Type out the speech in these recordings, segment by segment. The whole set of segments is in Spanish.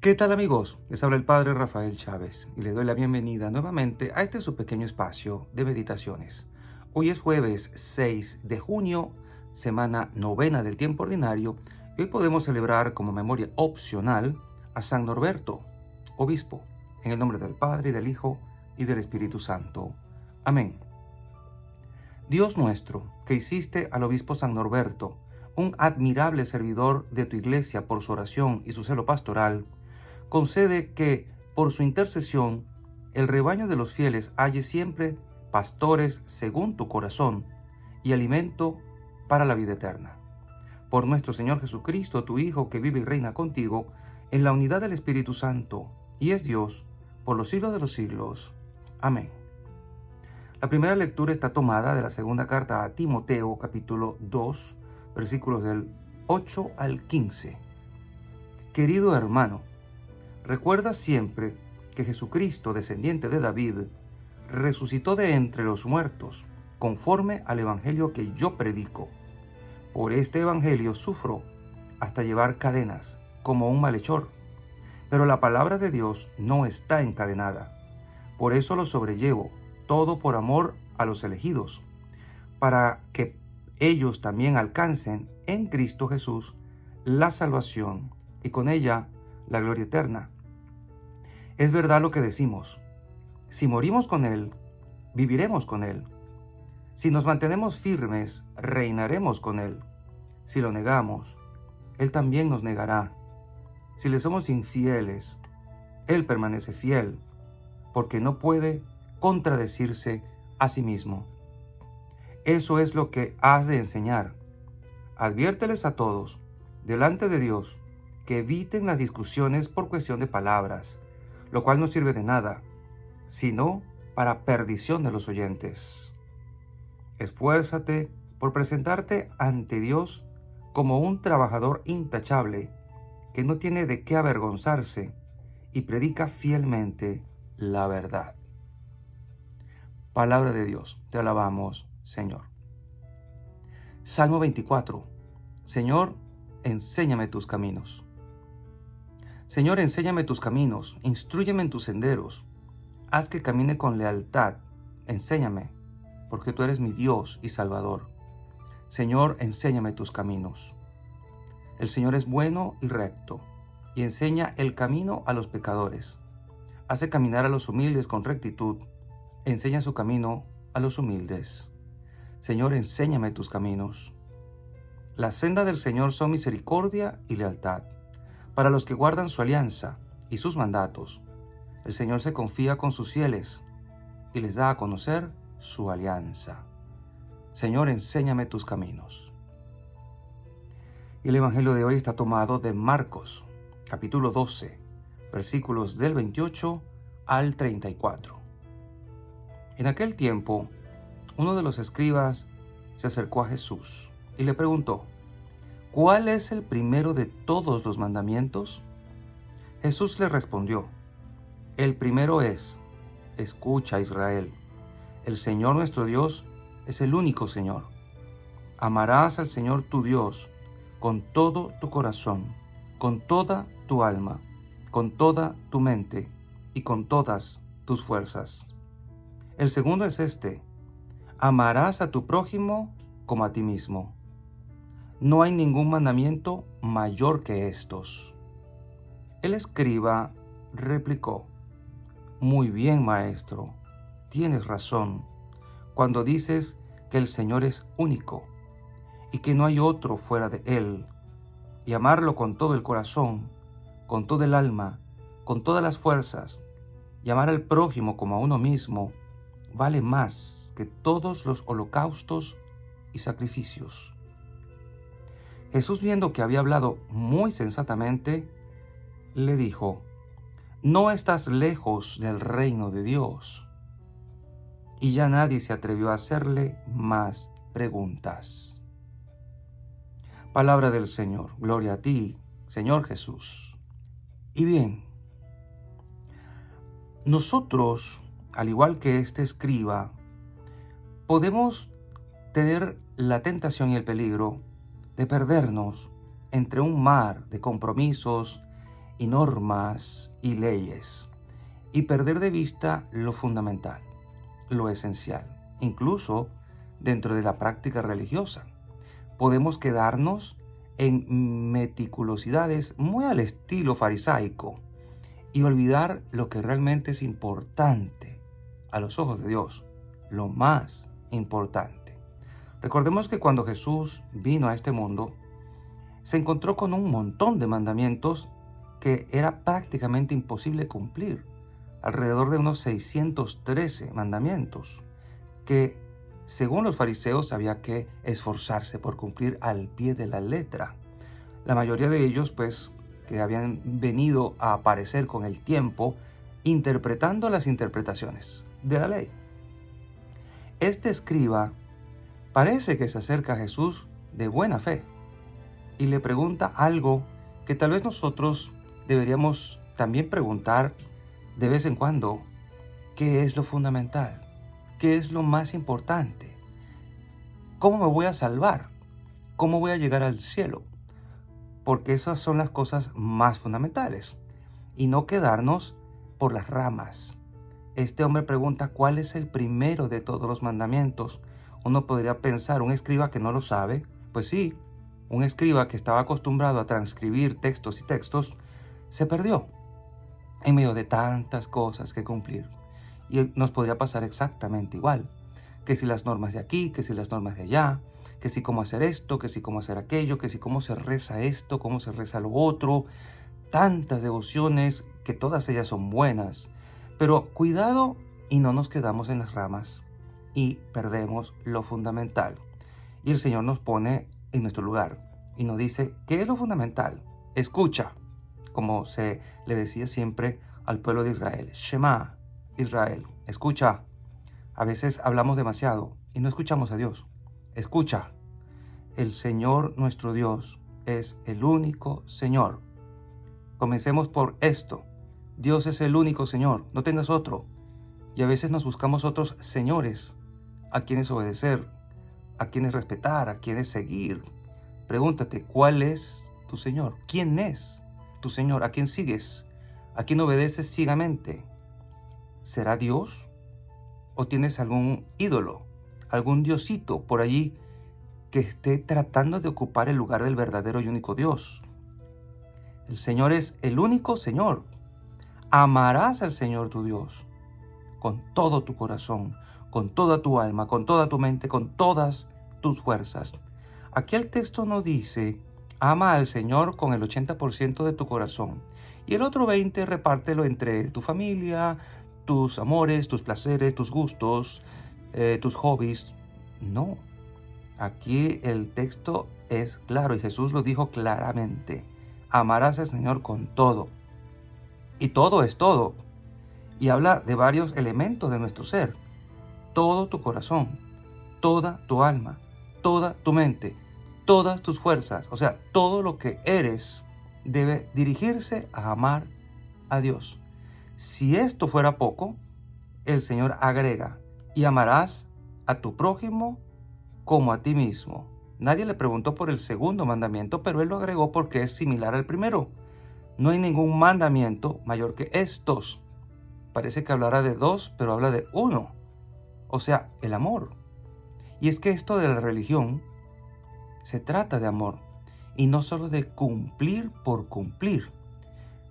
¿Qué tal, amigos? Les habla el Padre Rafael Chávez y les doy la bienvenida nuevamente a este su pequeño espacio de meditaciones. Hoy es jueves 6 de junio, semana novena del tiempo ordinario, y hoy podemos celebrar como memoria opcional a San Norberto, obispo, en el nombre del Padre, y del Hijo, y del Espíritu Santo. Amén. Dios nuestro, que hiciste al obispo San Norberto, un admirable servidor de tu iglesia por su oración y su celo pastoral, concede que, por su intercesión, el rebaño de los fieles halle siempre pastores según tu corazón y alimento para la vida eterna. Por nuestro Señor Jesucristo, tu Hijo, que vive y reina contigo, en la unidad del Espíritu Santo, y es Dios, por los siglos de los siglos. Amén. La primera lectura está tomada de la segunda carta a Timoteo, capítulo 2, versículos del 8 al 15. Querido hermano, recuerda siempre que Jesucristo, descendiente de David, resucitó de entre los muertos, conforme al evangelio que yo predico. Por este evangelio sufro hasta llevar cadenas, como un malhechor. Pero la palabra de Dios no está encadenada. Por eso lo sobrellevo, todo por amor a los elegidos, para que ellos también alcancen en Cristo Jesús la salvación y con ella la gloria eterna. Es verdad lo que decimos: si morimos con Él, viviremos con Él. Si nos mantenemos firmes, reinaremos con Él. Si lo negamos, Él también nos negará. Si le somos infieles, Él permanece fiel, porque no puede contradecirse a sí mismo. Eso es lo que has de enseñar. Adviérteles a todos, delante de Dios, que eviten las discusiones por cuestión de palabras, lo cual no sirve de nada, sino para perdición de los oyentes. Esfuérzate por presentarte ante Dios como un trabajador intachable, que no tiene de qué avergonzarse y predica fielmente la verdad. Palabra de Dios, te alabamos, Señor. Salmo 24. Señor, enséñame tus caminos. Señor, enséñame tus caminos, instrúyeme en tus senderos. Haz que camine con lealtad, enséñame, porque tú eres mi Dios y Salvador. Señor, enséñame tus caminos. El Señor es bueno y recto, y enseña el camino a los pecadores. Hace caminar a los humildes con rectitud, enseña su camino a los humildes. Señor, enséñame tus caminos. Las sendas del Señor son misericordia y lealtad para los que guardan su alianza y sus mandatos. El Señor se confía con sus fieles y les da a conocer su alianza. Señor, enséñame tus caminos. Y el Evangelio de hoy está tomado de Marcos, capítulo 12, versículos del 28 al 34. En aquel tiempo, uno de los escribas se acercó a Jesús y le preguntó: ¿cuál es el primero de todos los mandamientos? Jesús le respondió: el primero es: escucha, Israel, el Señor nuestro Dios es el único Señor. Amarás al Señor tu Dios con todo tu corazón, con toda tu alma, con toda tu mente y con todas tus fuerzas. El segundo es este: amarás a tu prójimo como a ti mismo. No hay ningún mandamiento mayor que estos. El escriba replicó: muy bien, maestro, tienes razón cuando dices que el Señor es único y que no hay otro fuera de Él, y amarlo con todo el corazón, con todo el alma, con todas las fuerzas, y amar al prójimo como a uno mismo, vale más que todos los holocaustos y sacrificios. Jesús, viendo que había hablado muy sensatamente, le dijo: no estás lejos del reino de Dios. Y ya nadie se atrevió a hacerle más preguntas. Palabra del Señor. Gloria a ti, Señor Jesús. Y bien, nosotros, al igual que este escriba, podemos tener la tentación y el peligro de perdernos entre un mar de compromisos y normas y leyes y perder de vista lo fundamental, lo esencial, incluso dentro de la práctica religiosa. Podemos quedarnos en meticulosidades muy al estilo farisaico y olvidar lo que realmente es importante a los ojos de Dios, lo más importante. Recordemos que cuando Jesús vino a este mundo, se encontró con un montón de mandamientos que era prácticamente imposible cumplir, alrededor de unos 613 mandamientos, que según los fariseos había que esforzarse por cumplir al pie de la letra. La mayoría de ellos, pues, que habían venido a aparecer con el tiempo, interpretando las interpretaciones de la ley. Este escriba parece que se acerca a Jesús de buena fe y le pregunta algo que tal vez nosotros deberíamos también preguntar de vez en cuando. ¿Qué es lo fundamental? ¿Qué es lo más importante? ¿Cómo me voy a salvar? ¿Cómo voy a llegar al cielo? Porque esas son las cosas más fundamentales y no quedarnos por las ramas. Este hombre pregunta cuál es el primero de todos los mandamientos. Uno podría pensar, un escriba que no lo sabe, pues sí, un escriba que estaba acostumbrado a transcribir textos y textos, se perdió en medio de tantas cosas que cumplir. Y nos podría pasar exactamente igual, que si las normas de aquí, que si las normas de allá, que si cómo hacer esto, que si cómo hacer aquello, que si cómo se reza esto, cómo se reza lo otro, tantas devociones que todas ellas son buenas, pero cuidado y no nos quedamos en las ramas y perdemos lo fundamental. Y el Señor nos pone en nuestro lugar y nos dice, ¿qué es lo fundamental? Escucha, como se le decía siempre al pueblo de Israel, Shema, Israel, escucha. A veces hablamos demasiado y no escuchamos a Dios. Escucha, el Señor nuestro Dios es el único Señor. Comencemos por esto. Dios es el único Señor, no tengas otro. Y a veces nos buscamos otros señores a quienes obedecer, a quienes respetar, a quienes seguir. Pregúntate, ¿cuál es tu Señor? ¿Quién es tu Señor? ¿A quién sigues? ¿A quién obedeces ciegamente? ¿Será Dios? ¿O tienes algún ídolo, algún diosito por allí que esté tratando de ocupar el lugar del verdadero y único Dios? El Señor es el único Señor. Amarás al Señor tu Dios con todo tu corazón, con toda tu alma, con toda tu mente, con todas tus fuerzas. Aquí el texto no dice, ama al Señor con el 80% de tu corazón y el otro 20% repártelo entre tu familia, tus amores, tus placeres, tus gustos, tus hobbies. No, aquí el texto es claro y Jesús lo dijo claramente. Amarás al Señor con todo. Y todo es todo. Y habla de varios elementos de nuestro ser. Todo tu corazón, toda tu alma, toda tu mente, todas tus fuerzas, o sea, todo lo que eres debe dirigirse a amar a Dios. Si esto fuera poco, el Señor agrega, y amarás a tu prójimo como a ti mismo. Nadie le preguntó por el segundo mandamiento, pero él lo agregó porque es similar al primero. No hay ningún mandamiento mayor que estos. Parece que hablará de dos, pero habla de uno. O sea, el amor. Y es que esto de la religión se trata de amor y no solo de cumplir por cumplir.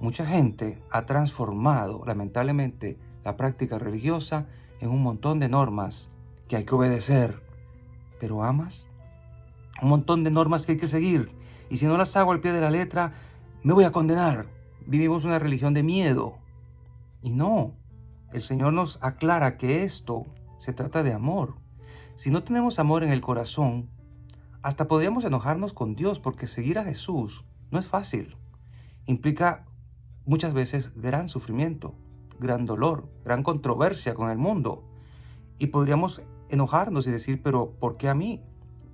Mucha gente ha transformado, lamentablemente, la práctica religiosa en un montón de normas que hay que obedecer. ¿Pero amas? Un montón de normas que hay que seguir. Y si no las hago al pie de la letra, me voy a condenar. Vivimos una religión de miedo. Y no, el Señor nos aclara que esto se trata de amor. Si no tenemos amor en el corazón, hasta podríamos enojarnos con Dios porque seguir a Jesús no es fácil. Implica muchas veces gran sufrimiento, gran dolor, gran controversia con el mundo. Y podríamos enojarnos y decir, pero ¿por qué a mí?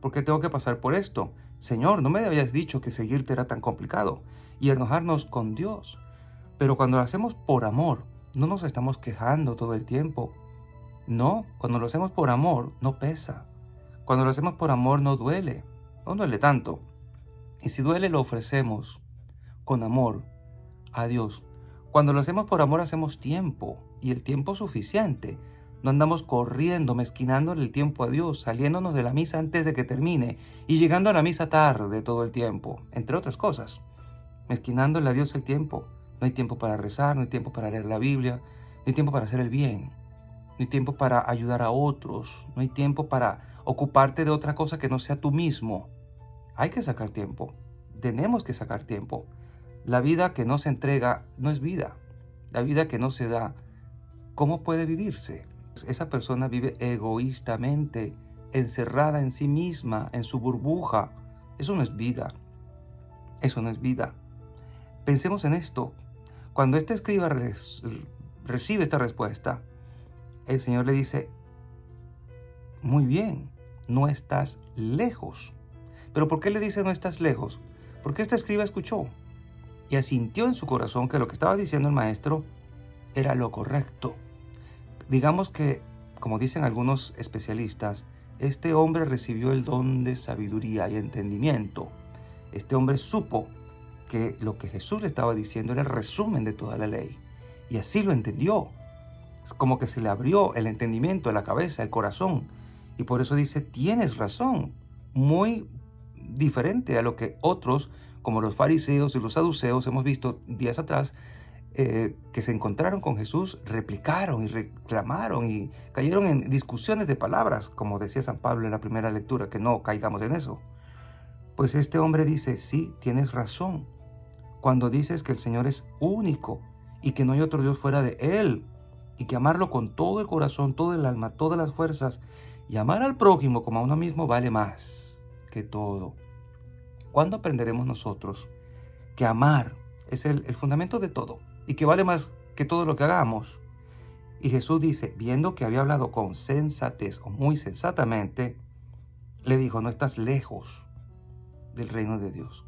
¿Por qué tengo que pasar por esto? Señor, no me habías dicho que seguirte era tan complicado. Y enojarnos con Dios. Pero cuando lo hacemos por amor, no nos estamos quejando todo el tiempo. No, cuando lo hacemos por amor, no pesa. Cuando lo hacemos por amor, no duele. No duele tanto. Y si duele, lo ofrecemos con amor a Dios. Cuando lo hacemos por amor, hacemos tiempo, y el tiempo suficiente. No andamos corriendo, mezquinándole el tiempo a Dios, saliéndonos de la misa antes de que termine y llegando a la misa tarde todo el tiempo, entre otras cosas. Mezquinándole a Dios el tiempo. No hay tiempo para rezar, no hay tiempo para leer la Biblia, no hay tiempo para hacer el bien, no hay tiempo para ayudar a otros, no hay tiempo para ocuparte de otra cosa que no sea tú mismo. Hay que sacar tiempo, tenemos que sacar tiempo. La vida que no se entrega no es vida. La vida que no se da, ¿cómo puede vivirse? Esa persona vive egoístamente, encerrada en sí misma, en su burbuja. Eso no es vida. Eso no es vida. Pensemos en esto. Cuando este escriba recibe esta respuesta, el Señor le dice, muy bien, no estás lejos. ¿Pero por qué le dice no estás lejos? Porque este escriba escuchó y asintió en su corazón que lo que estaba diciendo el maestro era lo correcto. Digamos que, como dicen algunos especialistas, este hombre recibió el don de sabiduría y entendimiento. Este hombre supo que lo que Jesús le estaba diciendo era el resumen de toda la ley. Y así lo entendió. Es como que se le abrió el entendimiento, la cabeza, el corazón. Y por eso dice, tienes razón. Muy diferente a lo que otros, como los fariseos y los saduceos, hemos visto días atrás, que se encontraron con Jesús, replicaron y reclamaron y cayeron en discusiones de palabras, como decía San Pablo en la primera lectura, que no caigamos en eso. Pues este hombre dice, sí, tienes razón, cuando dices que el Señor es único y que no hay otro Dios fuera de Él, y que amarlo con todo el corazón, todo el alma, todas las fuerzas, y amar al prójimo como a uno mismo vale más que todo. ¿Cuándo aprenderemos nosotros que amar es el fundamento de todo y que vale más que todo lo que hagamos? Y Jesús dice, viendo que había hablado con sensatez o muy sensatamente, le dijo, no estás lejos del reino de Dios.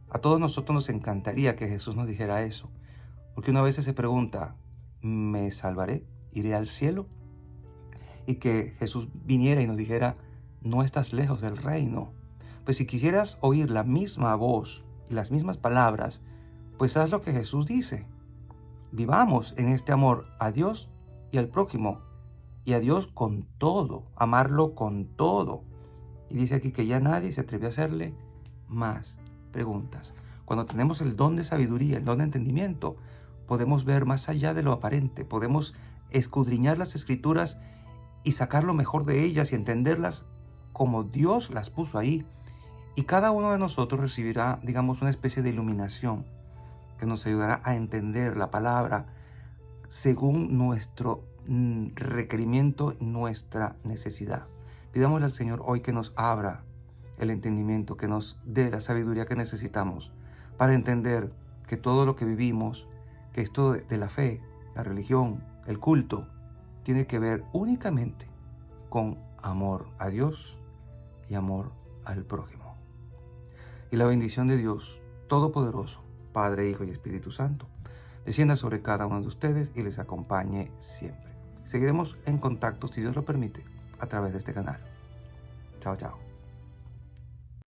A todos nosotros nos encantaría que Jesús nos dijera eso, porque una vez se pregunta, ¿me salvaré? ¿Iré al cielo? Y que Jesús viniera y nos dijera, no estás lejos del reino. Pues si quisieras oír la misma voz y las mismas palabras, pues haz lo que Jesús dice. Vivamos en este amor a Dios y al prójimo, y a Dios con todo, amarlo con todo. Y dice aquí que ya nadie se atrevió a hacerle más preguntas. Cuando tenemos el don de sabiduría, el don de entendimiento, podemos ver más allá de lo aparente, podemos escudriñar las Escrituras y sacar lo mejor de ellas y entenderlas como Dios las puso ahí. Y cada uno de nosotros recibirá, digamos, una especie de iluminación que nos ayudará a entender la palabra según nuestro requerimiento, nuestra necesidad. Pidámosle al Señor hoy que nos abra el entendimiento, que nos dé la sabiduría que necesitamos para entender que todo lo que vivimos, que esto de la fe, la religión, el culto, tiene que ver únicamente con amor a Dios y amor al prójimo. Y la bendición de Dios Todopoderoso, Padre, Hijo y Espíritu Santo, descienda sobre cada uno de ustedes y les acompañe siempre. Seguiremos en contacto, si Dios lo permite, a través de este canal. Chao, chao.